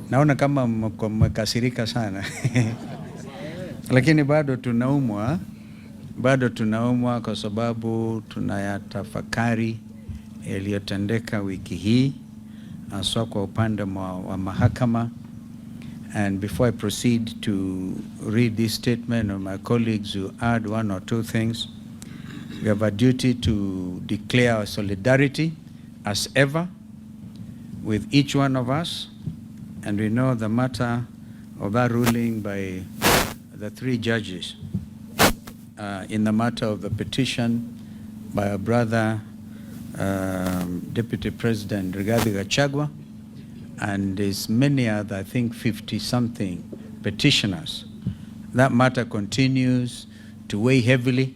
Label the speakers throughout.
Speaker 1: Naona kama mmekasirika sana. Lakini bado tunaumwa kwa sababu tunayatafakari yaliyotendeka wiki hii, haswa kwa upande wa mahakama. And before I proceed to read this statement of my colleagues who add one or two things, we have a duty to declare our solidarity as ever with each one of us. And we know the matter of that ruling by the three judges in the matter of the petition by our brother, Deputy President Rigathi Gachagua, and there's many other, I think 50-something petitioners. That matter continues to weigh heavily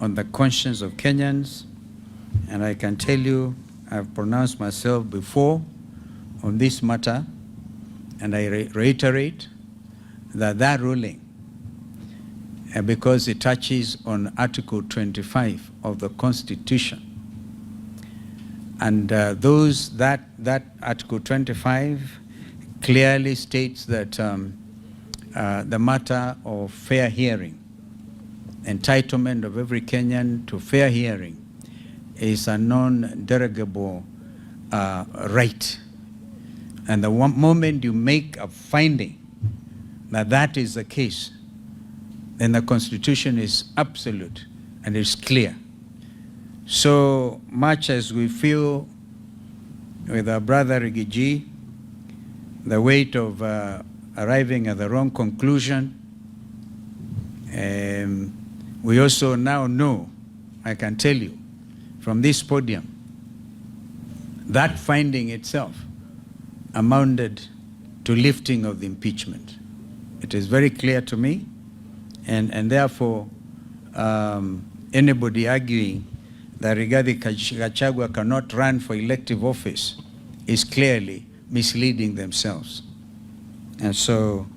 Speaker 1: on the conscience of Kenyans, and I can tell you, I've pronounced myself before on this matter, and I reiterate that ruling, because it touches on Article 25 of the Constitution, and that Article 25 clearly states that the matter of fair hearing, entitlement of every Kenyan to fair hearing, is a non-derogable right. And the moment you make a finding that that is the case, then the Constitution is absolute and it's clear. So much as we feel with our brother Rigiji, the weight of arriving at the wrong conclusion, we also now know, I can tell you, from this podium, that finding itself amounted to lifting of the impeachment. It is very clear to me, and therefore anybody arguing that Rigathi Gachagua cannot run for elective office is clearly misleading themselves. And so,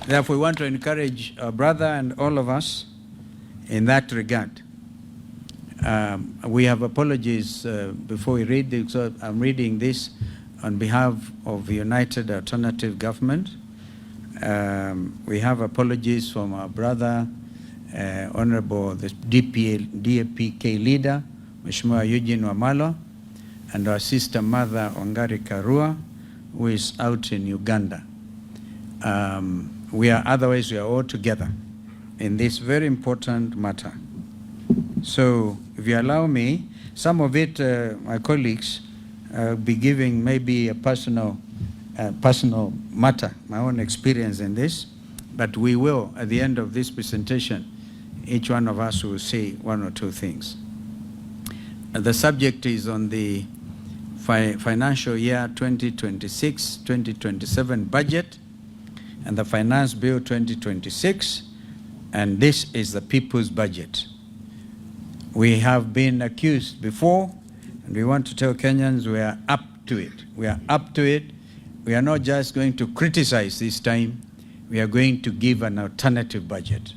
Speaker 1: therefore, we want to encourage our brother and all of us in that regard. We have apologies before we read this. So I'm reading this on behalf of the United Alternative Government. We have apologies from our brother, Honorable the DAPK leader, Mheshimiwa Eugene Wamalwa, and our sister mother, Wangari Karua, who is out in Uganda. Otherwise we are all together in this very important matter. So if you allow me, some of it, my colleagues, be giving maybe a personal matter, my own experience in this, but we will, at the end of this presentation, each one of us will say one or two things. The subject is on the financial year 2026-2027 budget and the Finance Bill 2026, and this is the people's budget. We have been accused before, and we want to tell Kenyans we are up to it. We are up to it. We are not just going to criticize this time. We are going to give an alternative budget.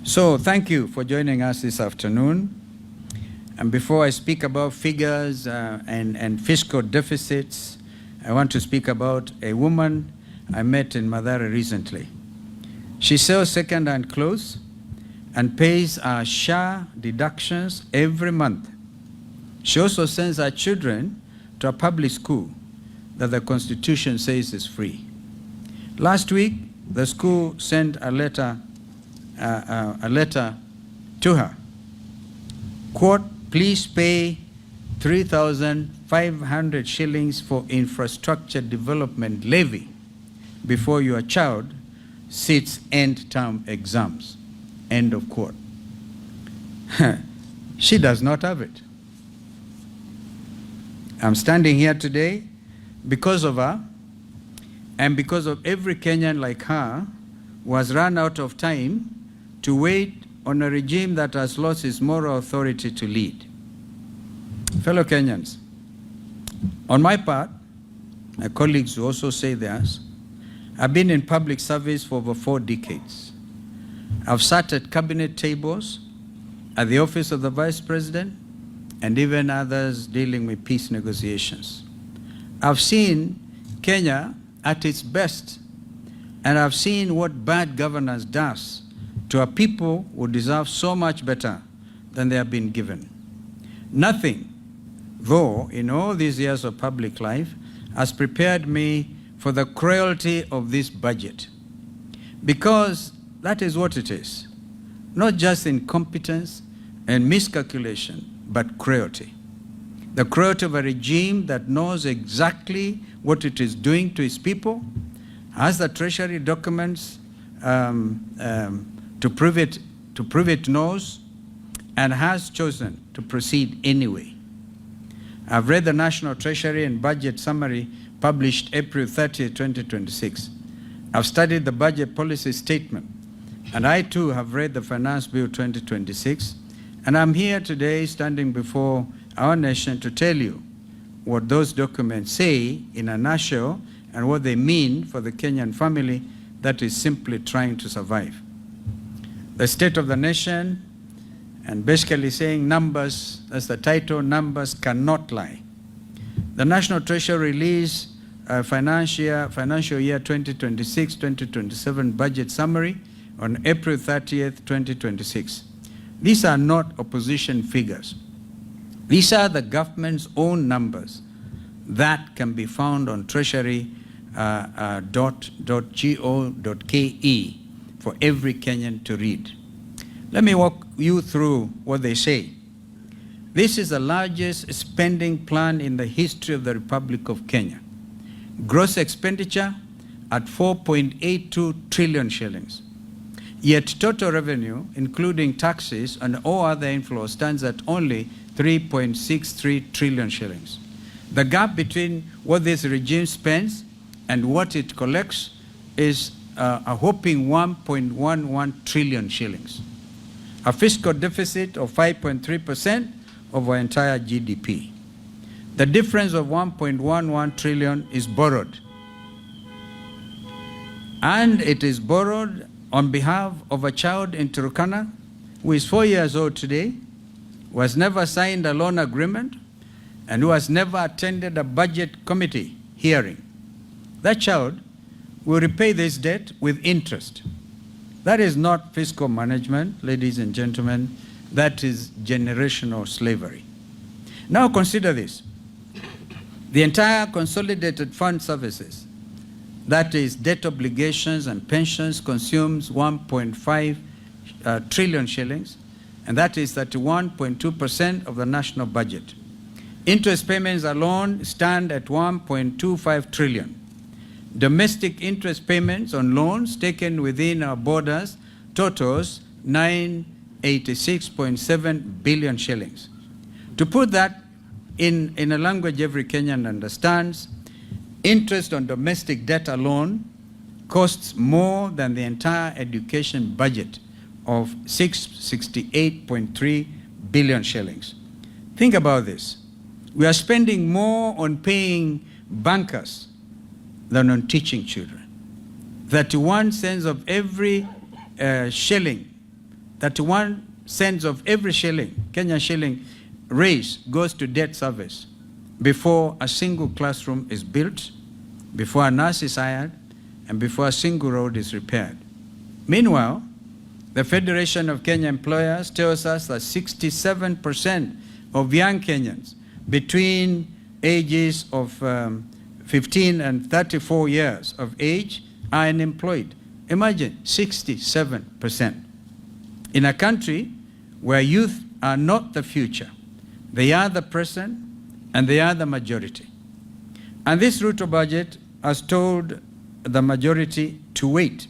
Speaker 1: So thank you for joining us this afternoon. And before I speak about figures and fiscal deficits, I want to speak about a woman I met in Mathare recently. She sells second-hand clothes and pays her SHA deductions every month. She also sends her children to a public school that the Constitution says is free. Last week, the school sent a letter to her. Quote, please pay 3,500 shillings for infrastructure development levy before your child sits end-term exams. End of quote. She does not have it. I'm standing here today because of her and because of every Kenyan like her who has run out of time to wait on a regime that has lost its moral authority to lead. Fellow Kenyans, on my part, my colleagues who also say theirs, I've been in public service for over 4 decades. I've sat at cabinet tables, at the office of the Vice President, and even others dealing with peace negotiations. I've seen Kenya at its best, and I've seen what bad governance does to a people who deserve so much better than they have been given. Nothing, though, in all these years of public life, has prepared me for the cruelty of this budget. Because that is what it is. Not just incompetence and miscalculation, but cruelty. The cruelty of a regime that knows exactly what it is doing to its people, has the treasury documents to prove it knows, and has chosen to proceed anyway. I've read the National Treasury and Budget Summary published April 30, 2026. I've studied the Budget Policy Statement, and I too have read the Finance Bill 2026, and I'm here today standing before our nation to tell you what those documents say in a nutshell and what they mean for the Kenyan family that is simply trying to survive. The state of the nation, and basically saying numbers, that's the title, numbers cannot lie. The National Treasury released financial year 2026-2027 budget summary on April 30th, 2026. These are not opposition figures. These are the government's own numbers that can be found on treasury.go.ke for every Kenyan to read. Let me walk you through what they say. This is the largest spending plan in the history of the Republic of Kenya. Gross expenditure at 4.82 trillion shillings. Yet total revenue, including taxes and all other inflows, stands at only 3.63 trillion shillings. The gap between what this regime spends and what it collects is a whopping 1.11 trillion shillings. A fiscal deficit of 5.3% of our entire GDP. The difference of 1.11 trillion is borrowed. And it is borrowed on behalf of a child in Turkana who is 4 years old today, who has never signed a loan agreement, and who has never attended a budget committee hearing. That child will repay this debt with interest. That is not fiscal management, ladies and gentlemen. That is generational slavery. Now consider this. The entire consolidated fund services, that is debt obligations and pensions, consumes 1.5 trillion shillings, and that is 31.2% of the national budget. Interest payments alone stand at 1.25 trillion. Domestic interest payments on loans taken within our borders totals 986.7 billion shillings. To put that in a language every Kenyan understands, interest on domestic debt alone costs more than the entire education budget of 668.3 billion shillings. Think about this. We are spending more on paying bankers than on teaching children. 31 cents of every shilling, 31 cents of every shilling, Kenyan shilling, raised goes to debt service before a single classroom is built, before a nurse is hired, and before a single road is repaired. Meanwhile, the Federation of Kenya Employers tells us that 67% of young Kenyans between ages of 15 and 34 years of age are unemployed. Imagine, 67%. In a country where youth are not the future, they are the present and they are the majority. And this Ruto budget has told the majority to wait.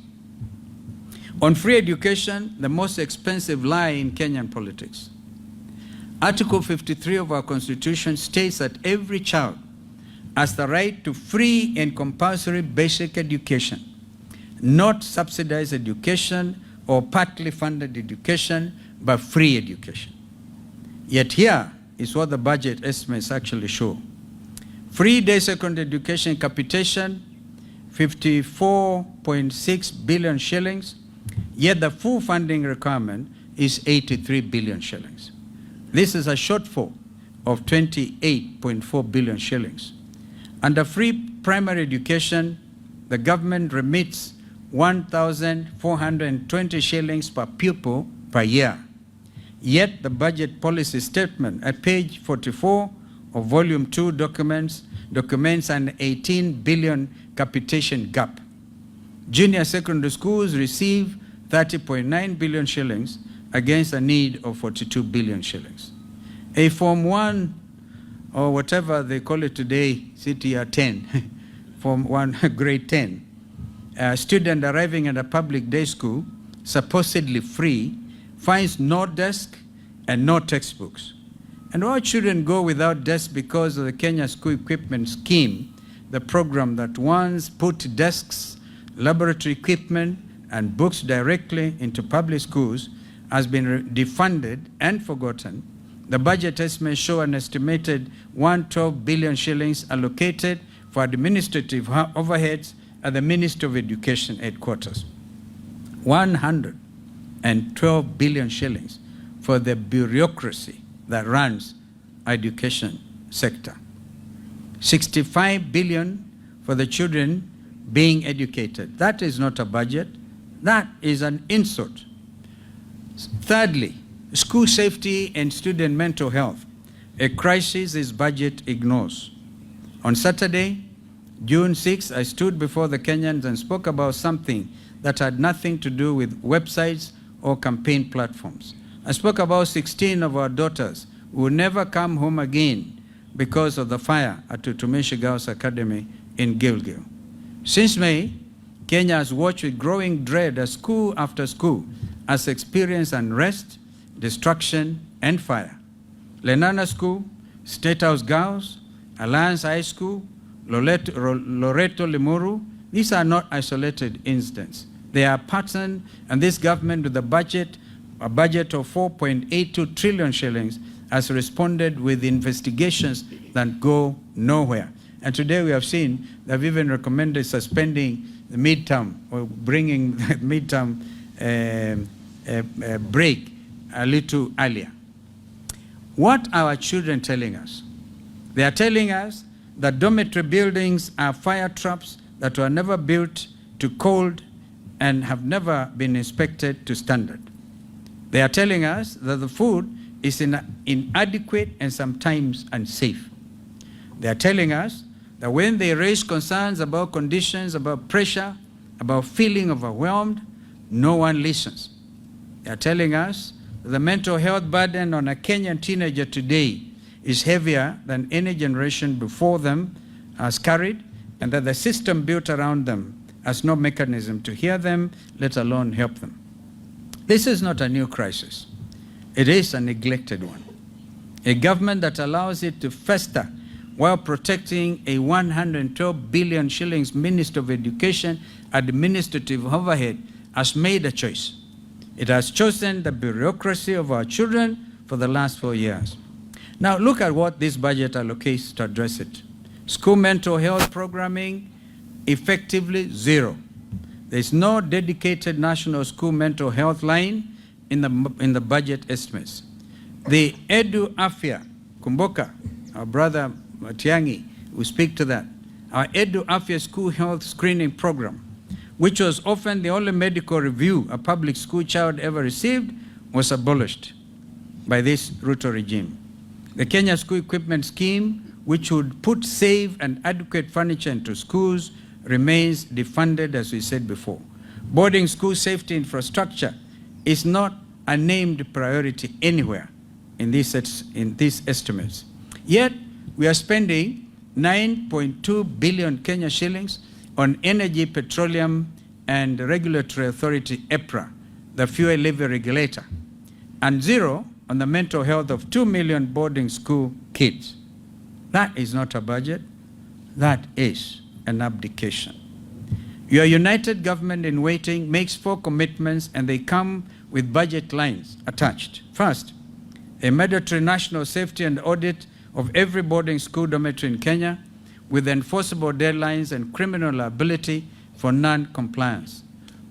Speaker 1: On free education, the most expensive lie in Kenyan politics. Article 53 of our Constitution states that every child has the right to free and compulsory basic education, not subsidized education or partly funded education, but free education. Yet here is what the budget estimates actually show. Free day secondary education capitation, 54.6 billion shillings, yet the full funding requirement is 83 billion shillings. This is a shortfall of 28.4 billion shillings. Under free primary education, the government remits 1,420 shillings per pupil per year. Yet the budget policy statement at page 44 of volume 2 documents an 18 billion capitation gap. Junior secondary schools receive 30.9 billion shillings against a need of 42 billion shillings. A Form 1, or whatever they call it today, CTR 10, Form 1, grade 10, a student arriving at a public day school, supposedly free, finds no desk and no textbooks. And all children go without desks because of the Kenya School Equipment Scheme, the program that once put desks, laboratory equipment, and books directly into public schools has been defunded and forgotten. The budget estimates show an estimated 112 billion shillings allocated for administrative overheads at the Ministry of Education headquarters. 112 billion shillings for the bureaucracy that runs education sector. 65 billion for the children being educated. That is not a budget. That is an insult. Thirdly, school safety and student mental health, a crisis this budget ignores. On Saturday, June 6, I stood before the Kenyans and spoke about something that had nothing to do with websites or campaign platforms. I spoke about 16 of our daughters who will never come home again because of the fire at Tutumishi Girls Academy in Gilgil. Since May, Kenya has watched with growing dread as school after school has experienced unrest, destruction, and fire. Lenana School, State House Girls, Alliance High School, Loreto Limuru, these are not isolated incidents. They are patterned, and this government with a budget of 4.82 trillion shillings has responded with investigations that go nowhere. And today we have seen they've even recommended suspending the midterm or bringing the midterm break a little earlier. What are our children telling us? They are telling us that dormitory buildings are fire traps that were never built to code and have never been inspected to standard. They are telling us that the food is inadequate and sometimes unsafe. They are telling us that when they raise concerns about conditions, about pressure, about feeling overwhelmed, no one listens. They are telling us that the mental health burden on a Kenyan teenager today is heavier than any generation before them has carried, and that the system built around them has no mechanism to hear them, let alone help them. This is not a new crisis. It is a neglected one. A government that allows it to fester while protecting a 112 billion shillings Minister of Education administrative overhead has made a choice. It has chosen the bureaucracy of our children for the last 4 years. Now look at what this budget allocates to address it. School mental health programming, effectively zero. There's no dedicated national school mental health line in the budget estimates. The Edu Afya, Kumboka, our brother Matiangi will speak to that. Our Edu Afya school health screening program, which was often the only medical review a public school child ever received, was abolished by this Ruto regime. The Kenya School Equipment Scheme, which would put safe and adequate furniture into schools, remains defunded, as we said before. Boarding school safety infrastructure is not a named priority anywhere in these estimates. Yet, we are spending 9.2 billion Kenya shillings on Energy, Petroleum and Regulatory Authority, EPRA, the fuel levy regulator, and zero on the mental health of 2 million boarding school kids. That is not a budget. That is an abdication. Your united government in waiting makes 4 commitments, and they come with budget lines attached. First, a mandatory national safety and audit of every boarding school dormitory in Kenya with enforceable deadlines and criminal liability for non-compliance.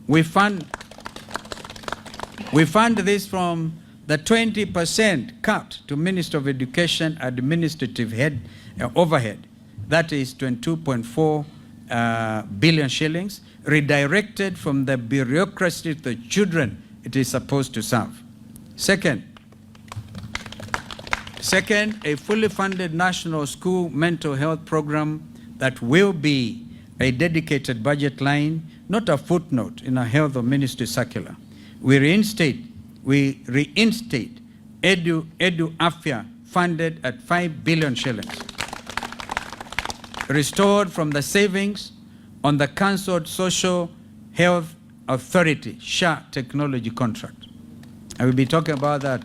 Speaker 1: We fund this from the 20% cut to Minister of Education administrative overhead, that is 22.4 billion shillings, redirected from the bureaucracy to the children it is supposed to serve. Second, a fully funded national school mental health program that will be a dedicated budget line, not a footnote in a health ministry circular. We reinstate Edu Afya funded at 5 billion shillings, restored from the savings on the cancelled Social Health Authority SHA technology contract. I will be talking about that.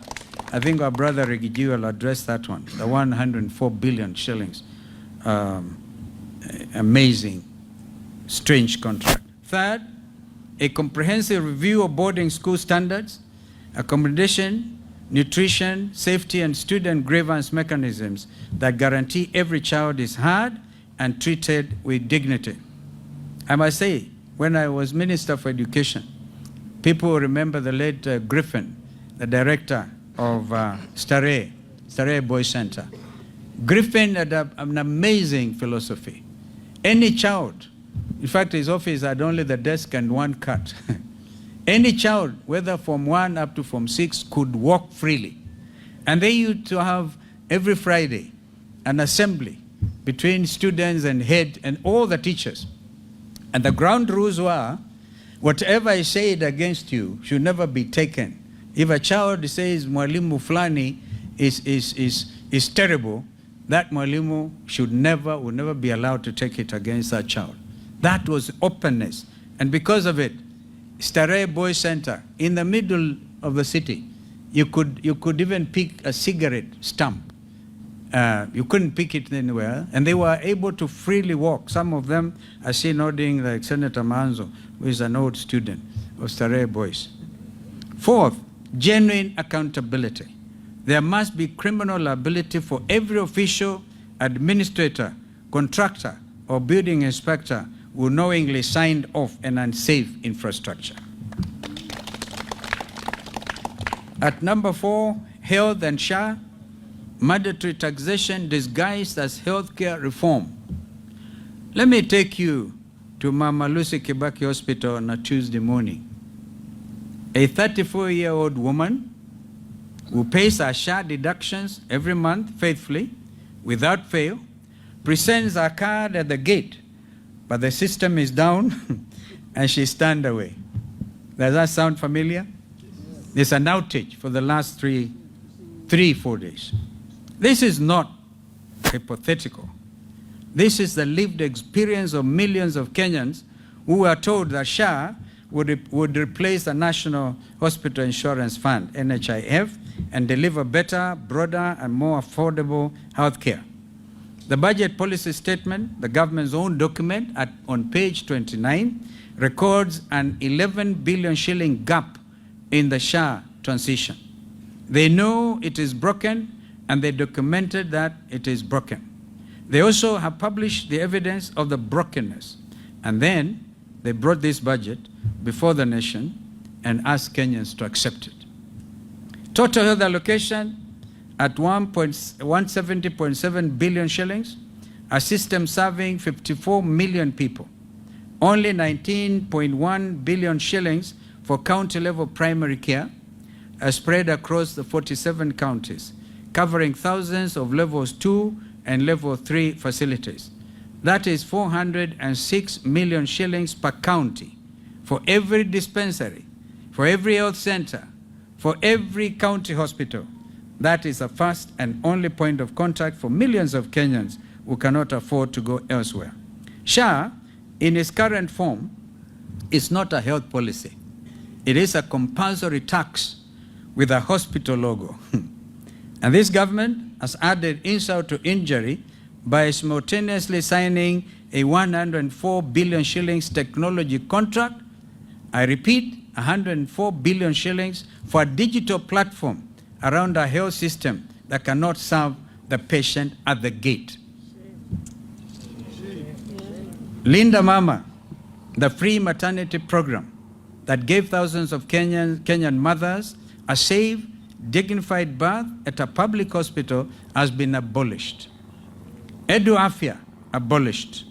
Speaker 1: I think our brother Reggie will address that one, the 104 billion shillings. Amazing, strange contract. Third, a comprehensive review of boarding school standards, accommodation, nutrition, safety, and student grievance mechanisms that guarantee every child is heard and treated with dignity. I must say, when I was Minister for Education, people remember the late Griffin, the director of Starehe Boys Center. Griffin had an amazing philosophy. Any child, in fact, his office had only the desk and one cat. Any child, whether from 1 up to from 6, could walk freely. And they used to have every Friday an assembly between students and head and all the teachers. And the ground rules were, whatever is said against you should never be taken. If a child says Mwalimu Fulani is terrible, that Mwalimu will never be allowed to take it against that child. That was openness. And because of it, Starehe Boys Center, in the middle of the city, you could even pick a cigarette stump. You couldn't pick it anywhere. And they were able to freely walk. Some of them, I see nodding, like Senator Manzo, who is an old student of Starehe Boys. Fourth, genuine accountability. There must be criminal liability for every official, administrator, contractor, or building inspector who knowingly signed off an unsafe infrastructure. At number 4, health and SHA, mandatory taxation disguised as healthcare reform. Let me take you to Mama Lucy Kibaki Hospital on a Tuesday morning. A 34-year-old woman who pays her SHA deductions every month faithfully, without fail, presents her card at the gate, but the system is down and she's turned away. Does that sound familiar? There's an outage for the last 4 days. This is not hypothetical. This is the lived experience of millions of Kenyans who are told that SHA would replace the National Hospital Insurance Fund, NHIF, and deliver better, broader, and more affordable health care. The budget policy statement, the government's own document on page 29, records an 11 billion shilling gap in the SHA transition. They know it is broken, and they documented that it is broken. They also have published the evidence of the brokenness. And then they brought this budget before the nation and asked Kenyans to accept it. Total health allocation at 170.7 billion shillings, a system serving 54 million people. Only 19.1 billion shillings for county-level primary care are spread across the 47 counties, covering thousands of levels 2 and level 3 facilities. That is 406 million shillings per county for every dispensary, for every health center, for every county hospital. That is a first and only point of contact for millions of Kenyans who cannot afford to go elsewhere. SHA, in its current form, is not a health policy. It is a compulsory tax with a hospital logo. And this government has added insult to injury by simultaneously signing a 104 billion shillings technology contract. I repeat, 104 billion shillings for a digital platform around a health system that cannot serve the patient at the gate. Linda Mama, the free maternity program that gave thousands of Kenyan mothers a safe, dignified birth at a public hospital has been abolished. Edu Afya, abolished.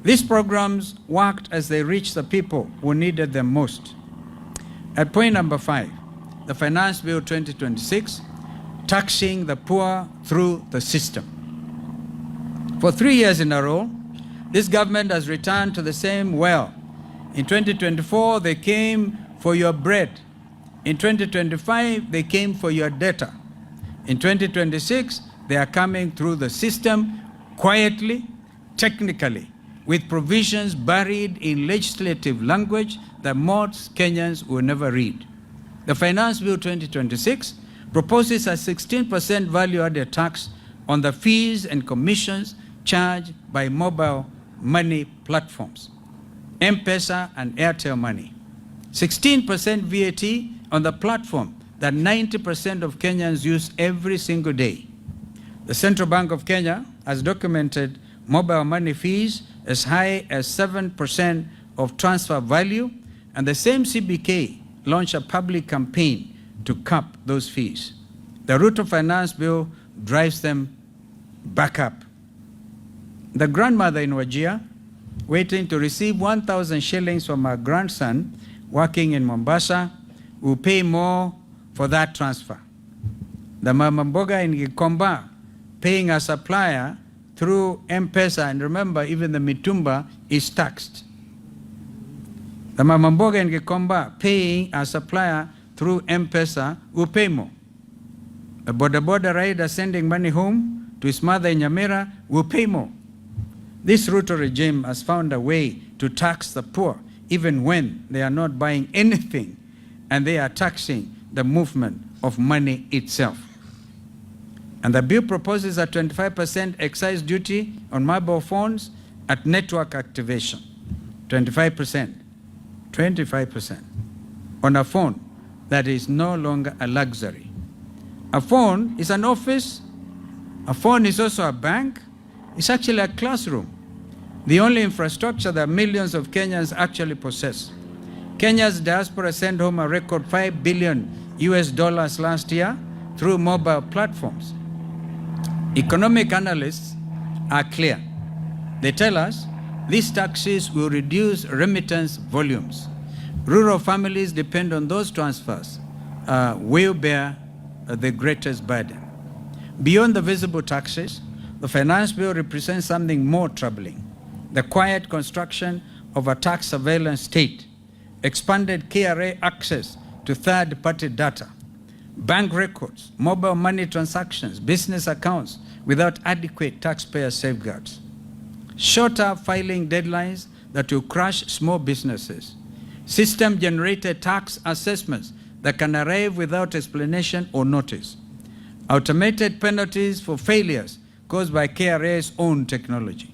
Speaker 1: These programs worked as they reached the people who needed them most. At point number 5, the Finance Bill 2026, taxing the poor through the system. For 3 years in a row, this government has returned to the same well. In 2024, they came for your bread. In 2025, they came for your data. In 2026, they are coming through the system quietly, technically, with provisions buried in legislative language that most Kenyans will never read. The Finance Bill 2026 proposes a 16% value-added tax on the fees and commissions charged by mobile money platforms, M-Pesa and Airtel Money. 16% VAT on the platform that 90% of Kenyans use every single day. The Central Bank of Kenya has documented mobile money fees as high as 7% of transfer value, and the same CBK launched a public campaign to cap those fees. The Ruto Finance Bill drives them back up. The grandmother in Wajir, waiting to receive 1,000 shillings from her grandson working in Mombasa, will pay more for that transfer. The Mama Mboga in Gikomba, paying a supplier through M-Pesa, and remember, even the mitumba is taxed. The Mama Mboga in Gikomba, paying a supplier through M-Pesa, will pay more. A boda rider sending money home to his mother in Nyamira will pay more. This Ruto regime has found a way to tax the poor, even when they are not buying anything, and they are taxing the movement of money itself. And the bill proposes a 25% excise duty on mobile phones at network activation. 25%. 25% on a phone that is no longer a luxury. A phone is an office. A phone is also a bank. It's actually a classroom, the only infrastructure that millions of Kenyans actually possess. Kenya's diaspora sent home a record $5 billion last year through mobile platforms. Economic analysts are clear. They tell us these taxes will reduce remittance volumes. Rural families depend on those transfers, will bear the greatest burden. Beyond the visible taxes, the Finance Bill represents something more troubling: the quiet construction of a tax surveillance state, expanded KRA access to third-party data, bank records, mobile money transactions, business accounts without adequate taxpayer safeguards, shorter filing deadlines that will crush small businesses, system-generated tax assessments that can arrive without explanation or notice, automated penalties for failures caused by KRA's own technology.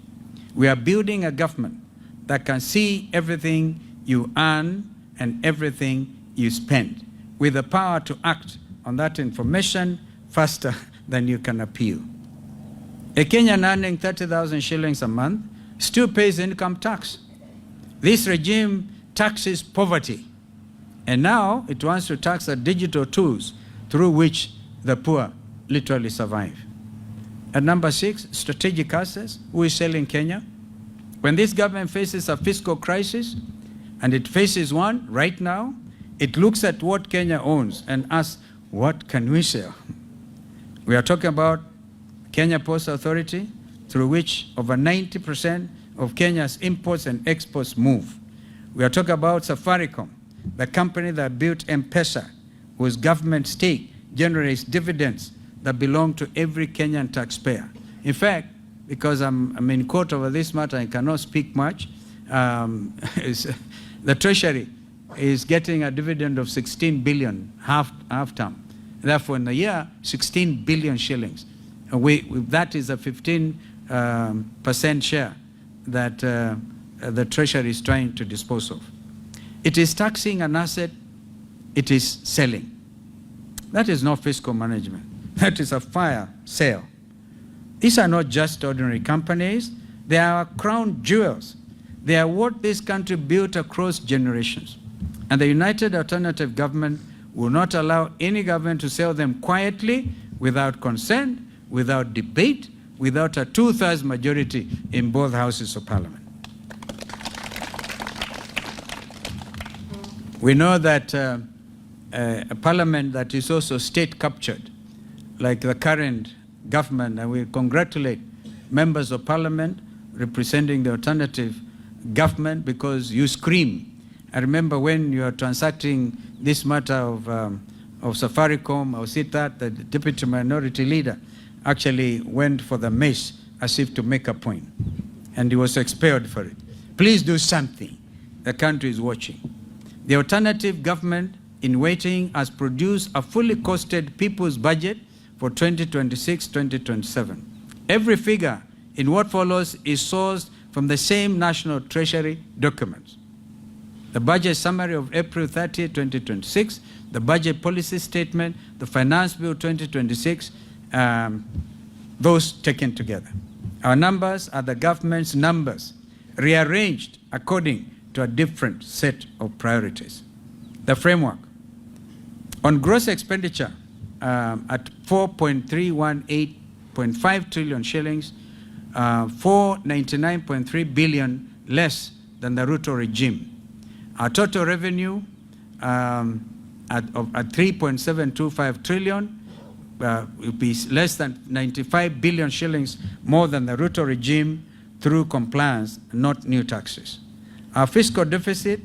Speaker 1: We are building a government that can see everything you earn and everything you spend, with the power to act on that information faster than you can appeal. A Kenyan earning 30,000 shillings a month still pays income tax. This regime taxes poverty, and now it wants to tax the digital tools through which the poor literally survive. At number 6, strategic assets. Who is selling Kenya? When this government faces a fiscal crisis, and it faces one right now, it looks at what Kenya owns and asks, what can we sell? We are talking about Kenya Post Authority, through which over 90% of Kenya's imports and exports move. We are talking about Safaricom, the company that built M-Pesa, whose government stake generates dividends that belong to every Kenyan taxpayer. In fact, because I'm in court over this matter, I cannot speak much, the Treasury is getting a dividend of 16 billion half term. Therefore, in a year, 16 billion shillings. That is a 15% share that the Treasury is trying to dispose of. It is taxing an asset, it is selling. That is not fiscal management. That is a fire sale. These are not just ordinary companies. They are crown jewels. They are what this country built across generations. And the United Alternative Government We will not allow any government to sell them quietly, without consent, without debate, without a 2/3 majority in both houses of parliament. We know that a parliament that is also state captured, like the current government, and we congratulate members of parliament representing the alternative government, because you scream. I remember when you are transacting this matter of Safaricom, or Sitat, the deputy minority leader actually went for the mesh as if to make a point, and he was expelled for it. Please do something. The country is watching. The alternative government in waiting has produced a fully costed people's budget for 2026-2027. Every figure in what follows is sourced from the same National Treasury documents. The budget summary of April 30, 2026, the budget policy statement, the Finance Bill 2026, those taken together. Our numbers are the government's numbers, rearranged according to a different set of priorities. The framework. On gross expenditure at 4.318.5 trillion shillings, 499.3 billion less than the Ruto regime. Our total revenue at 3.725 trillion will be less than 95 billion shillings more than the Ruto regime through compliance, not new taxes. Our fiscal deficit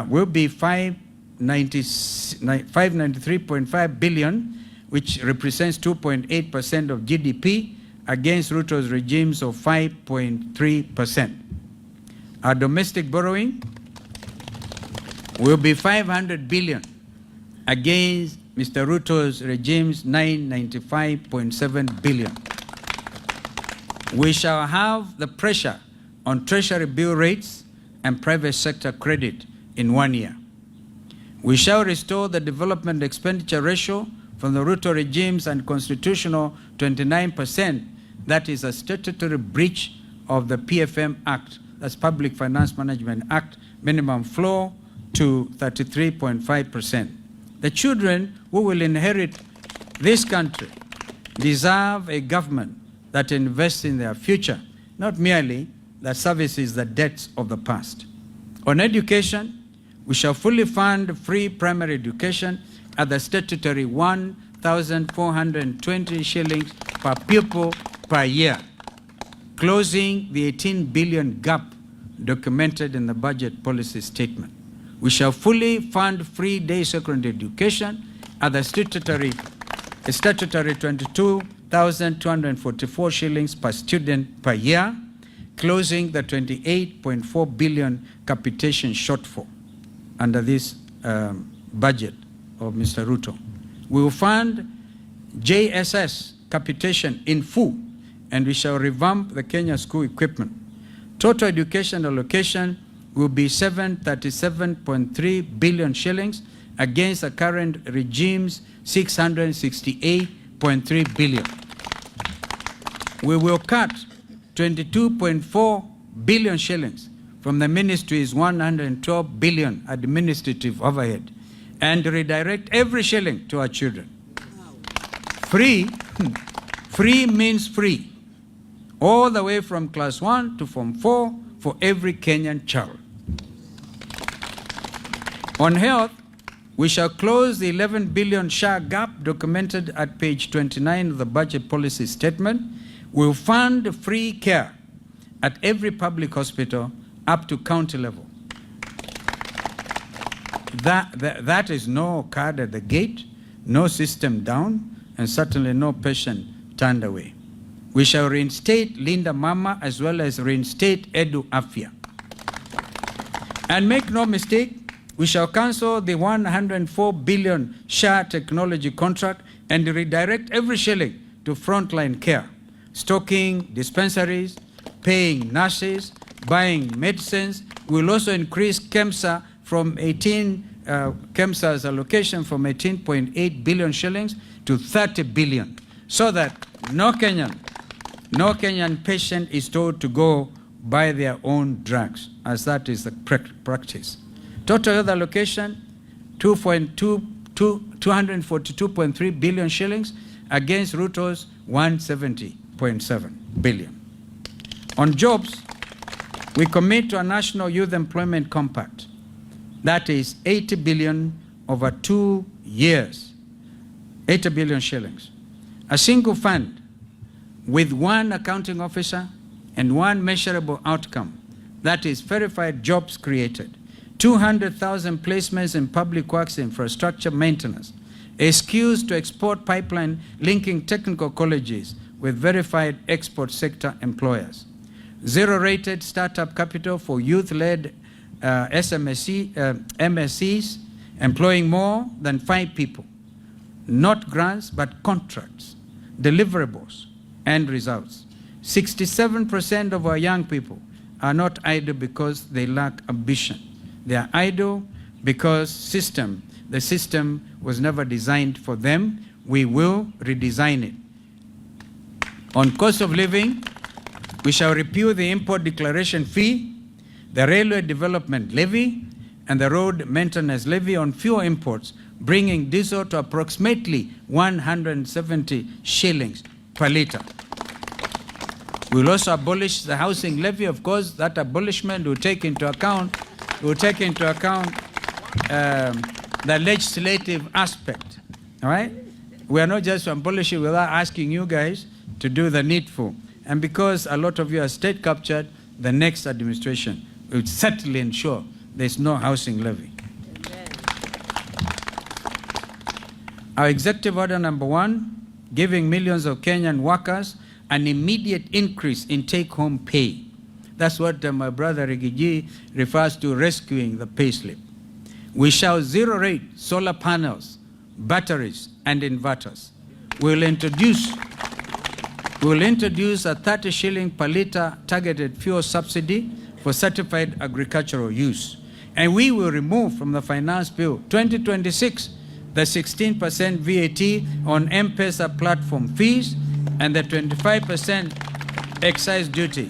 Speaker 1: will be 593.5 billion, which represents 2.8% of GDP, against Ruto's regimes of 5.3%. Our domestic borrowing will be 500 billion against Mr. Ruto's regime's 995.7 billion. We shall have the pressure on treasury bill rates and private sector credit in 1 year. We shall restore the development expenditure ratio from the Ruto regime's unconstitutional 29%, that is a statutory breach of the PFM Act, that's Public Finance Management Act, minimum floor, to 33.5%. The children who will inherit this country deserve a government that invests in their future, not merely that services the debts of the past. On education, we shall fully fund free primary education at the statutory 1,420 shillings per pupil per year, closing the 18 billion gap documented in the budget policy statement. We shall fully fund free day secondary education at the statutory 22,244 shillings per student per year, closing the 28.4 billion capitation shortfall under this budget of Mr. Ruto. We will fund JSS capitation in full, and we shall revamp the Kenya school equipment. Total education allocation will be 737.3 billion shillings against the current regime's 668.3 billion. We will cut 22.4 billion shillings from the ministry's 112 billion administrative overhead and redirect every shilling to our children. Free means free, all the way from class 1 to form 4 for every Kenyan child. On health, we shall close the 11 billion SHA gap documented at page 29 of the budget policy statement. We'll fund free care at every public hospital up to county level. That is no card at the gate, no system down, and certainly no patient turned away. We shall reinstate Linda Mama as well as reinstate Edu Afya. And make no mistake, we shall cancel the 104 billion SHA technology contract and redirect every shilling to frontline care, stocking dispensaries, paying nurses, buying medicines. We'll also increase KEMSA from KEMSA's allocation from 18.8 billion shillings to 30 billion, so that no Kenyan patient is told to go buy their own drugs, as that is the practice. Total health allocation, 2.2 242.3 billion shillings against Ruto's 170.7 billion. On jobs, we commit to a national youth employment compact. That is 80 billion over 2 years. 80 billion shillings. A single fund with one accounting officer and one measurable outcome. That is verified jobs created. 200,000 placements in public works infrastructure maintenance. A skills to export pipeline linking technical colleges with verified export sector employers. Zero-rated startup capital for youth-led MSCs employing more than 5 people. Not grants, but contracts, deliverables, and results. 67% of our young people are not idle because they lack ambition. They are idle because the system was never designed for them. We will redesign it. On cost of living, we shall repeal the import declaration fee, the railway development levy, and the road maintenance levy on fuel imports, bringing diesel to approximately 170 shillings per litre. We will also abolish the housing levy. Of course, that abolishment will take into account the legislative aspect. All right? We are not just abolishing without asking you guys to do the needful. And because a lot of you are state captured, the next administration will certainly ensure there's no housing levy. Amen. Our executive order number 1, giving millions of Kenyan workers an immediate increase in take-home pay. That's what my brother Rigiji refers to rescuing the payslip. We shall zero-rate solar panels, batteries, and inverters. We'll introduce a 30 shilling per litre targeted fuel subsidy for certified agricultural use. And we will remove from the Finance Bill 2026 the 16% VAT on M-Pesa platform fees and the 25% excise duty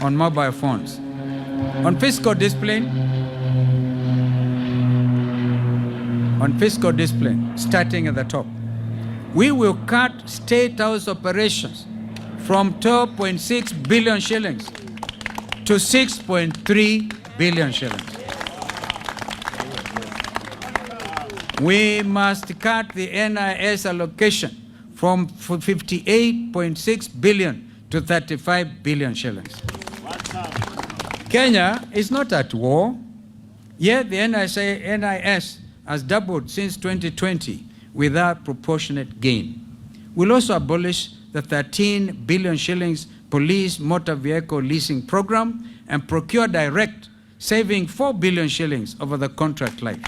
Speaker 1: on mobile phones. On fiscal discipline, starting at the top, we will cut State House operations from 12.6 billion shillings to 6.3 billion shillings. We must cut the NIS allocation from 58.6 billion to 35 billion shillings. Kenya is not at war, yet the NIS has doubled since 2020 without proportionate gain. We'll also abolish the 13 billion shillings police motor vehicle leasing program and procure direct, saving 4 billion shillings over the contract life.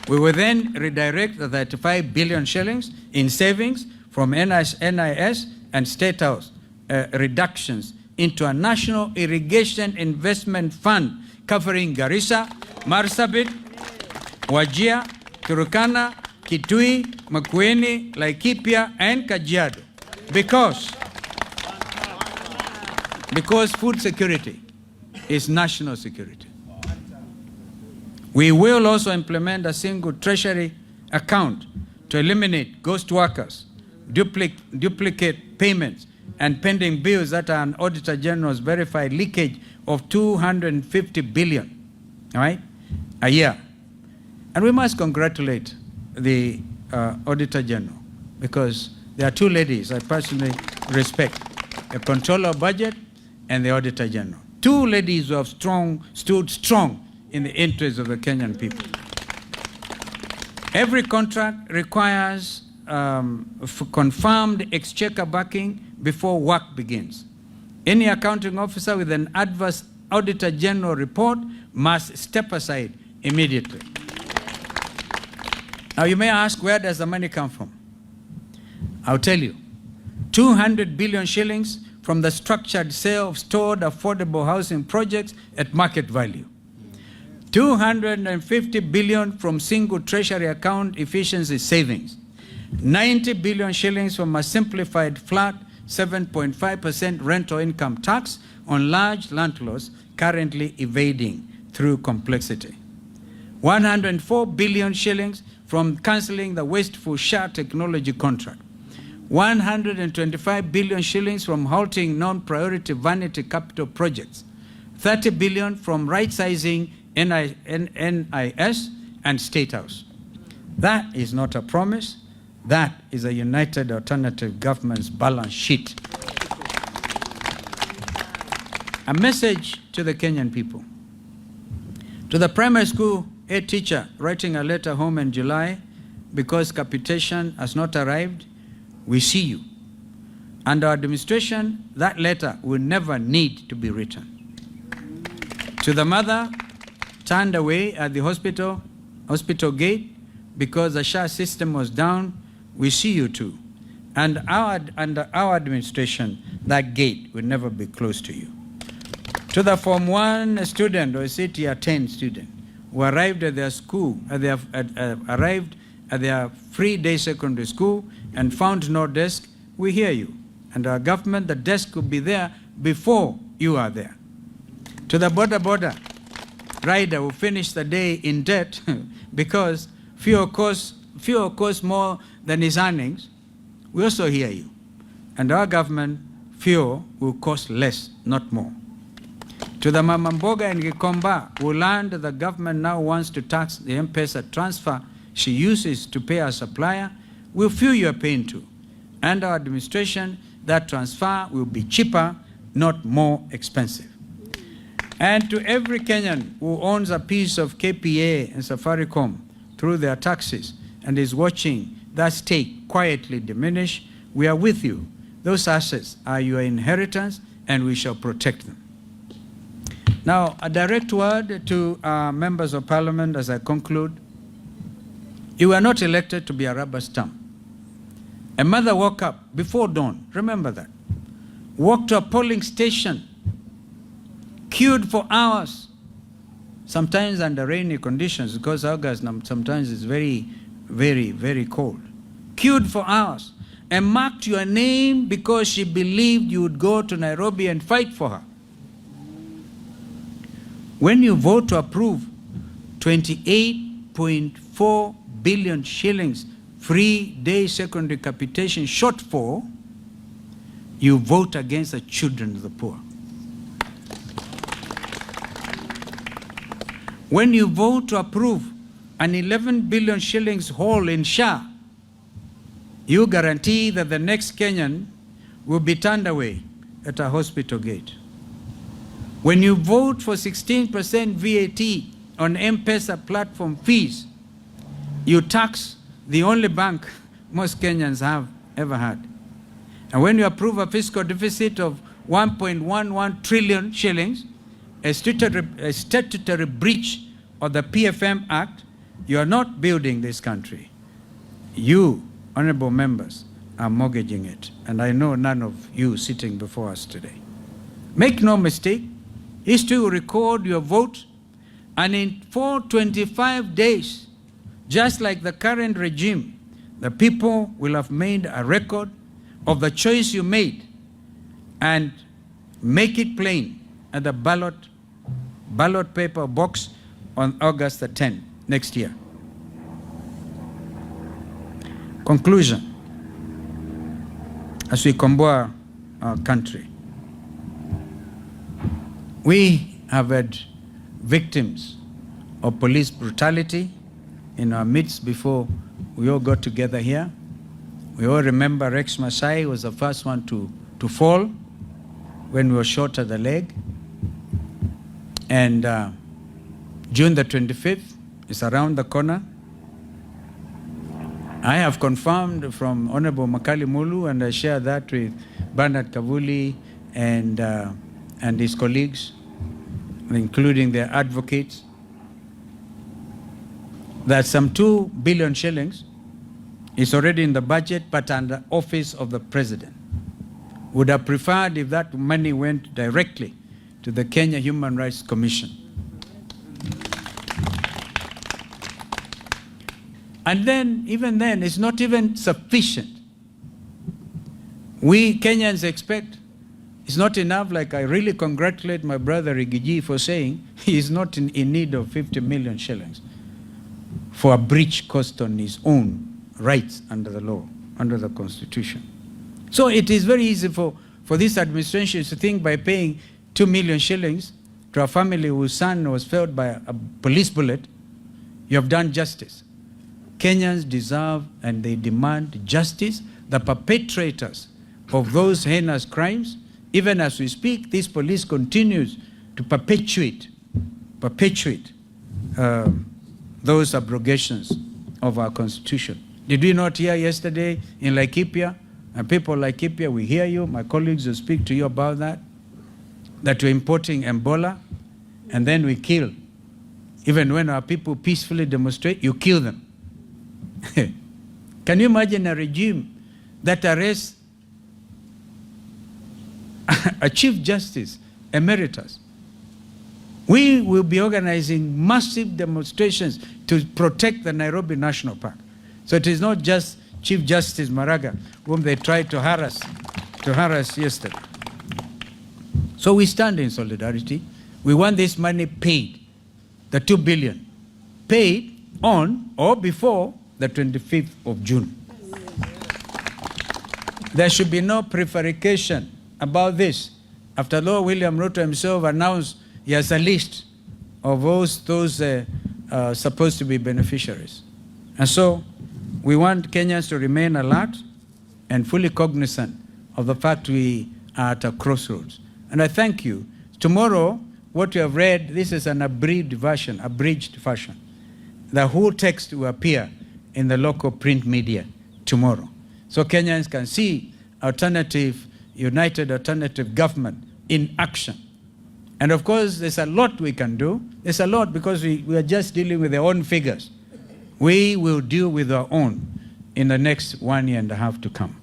Speaker 1: We will then redirect the 35 billion shillings in savings from NIS and State House reductions into a national irrigation investment fund covering Garissa, Marsabit, Wajir, Turkana, Kitui, Makueni, Laikipia, and Kajiado. Because food security is national security. We will also implement a single treasury account to eliminate ghost workers, duplicate payments, and pending bills that are an Auditor General's verified leakage of 250 billion, all right, a year. And we must congratulate the Auditor General because there are 2 ladies I personally respect, the Controller of Budget and the Auditor General. 2 ladies who have stood strong in the interest of the Kenyan people. Every contract requires confirmed exchequer backing before work begins. Any accounting officer with an adverse Auditor General report must step aside immediately. Now you may ask, where does the money come from? I'll tell you. 200 billion shillings from the structured sale of stored affordable housing projects at market value. 250 billion from single treasury account efficiency savings. 90 billion shillings from a simplified flat 7.5% rental income tax on large landlords currently evading through complexity. 104 billion shillings from cancelling the wasteful SHA technology contract. 125 billion shillings from halting non-priority vanity capital projects. 30 billion from right-sizing NIS and State House. That is not a promise. That is a united alternative government's balance sheet. A message to the Kenyan people. To the primary school head teacher writing a letter home in July because capitation has not arrived, we see you. Under our administration, that letter will never need to be written. To the mother turned away at the hospital gate because the SHA system was down, we see you too. And under our administration, that gate will never be closed to you. To the Form 1 student or City 10 student who arrived at their school, arrived at their free day secondary school and found no desk, we hear you. And our government, the desk will be there before you are there. To the border rider who finished the day in debt because fuel costs more than his earnings, we also hear you. And our government, fuel will cost less, not more. To the Mama Mboga in Gikomba who learned the government now wants to tax the M-Pesa transfer she uses to pay her supplier, we'll feel your pain too. Under our administration, that transfer will be cheaper, not more expensive. And to every Kenyan who owns a piece of KPA and Safaricom through their taxes and is watching that stake quietly diminish, we are with you. Those assets are your inheritance and we shall protect them. Now, a direct word to members of parliament as I conclude. You were not elected to be a rubber stamp. A mother woke up before dawn, remember that, walked to a polling station, queued for hours, sometimes under rainy conditions because August sometimes is very, very, very cold. Queued for hours and marked your name because she believed you would go to Nairobi and fight for her. When you vote to approve 28.4 billion shillings free day secondary capitation shortfall, you vote against the children of the poor. When you vote to approve an 11 billion shillings haul in SHA, you guarantee that the next Kenyan will be turned away at a hospital gate. When you vote for 16% VAT on M-Pesa platform fees, you tax the only bank most Kenyans have ever had. And when you approve a fiscal deficit of 1.11 trillion shillings, a statutory breach of the PFM Act, you are not building this country. You, honorable members, are mortgaging it. And I know none of you sitting before us today. Make no mistake, history will record your vote, and in 425 days, just like the current regime, the people will have made a record of the choice you made and make it plain at the ballot paper box on August the 10th next year. Conclusion. As we combat our country, we have had victims of police brutality in our midst before we all got together here. We all remember Rex Masai was the first one to fall when we were shot at the leg. And June the 25th is around the corner. I have confirmed from Honorable Makali Mulu, and I share that with Bernard Kavuli and his colleagues, including their advocates, that some 2 billion shillings is already in the budget, but under office of the president. Would have preferred if that money went directly to the Kenya Human Rights Commission. And then, even then, it's not even sufficient. We Kenyans expect it's not enough. Like, I really congratulate my brother Rigiji for saying he is not in need of 50 million shillings. for a breach caused on his own rights under the law, under the Constitution. So it is very easy for this administration to think by paying 2 million shillings to a family whose son was felled by a police bullet, you have done justice. Kenyans deserve and they demand justice. The perpetrators of those heinous crimes, even as we speak, this police continues to perpetuate those abrogations of our Constitution. Did we not hear yesterday in Laikipia, and people like Laikipia, we hear you, my colleagues will speak to you about that we're importing Ebola, and then we kill. Even when our people peacefully demonstrate, you kill them. Can you imagine a regime that arrests a Chief Justice Emeritus? We will be organizing massive demonstrations to protect the Nairobi National Park. So it is not just Chief Justice Maraga, whom they tried to harass yesterday. So we stand in solidarity. We want this money paid, the 2 billion, paid on or before the 25th of June. There should be no prevarication about this. After all, William Ruto himself announced he has a list of those supposed to be beneficiaries. And so we want Kenyans to remain alert and fully cognizant of the fact we are at a crossroads. And I thank you. Tomorrow, what you have read, this is an abridged version. The whole text will appear in the local print media tomorrow. So Kenyans can see united alternative government in action. And of course, there's a lot we can do. There's a lot because we are just dealing with their own figures. We will deal with our own in the next 1.5 years to come.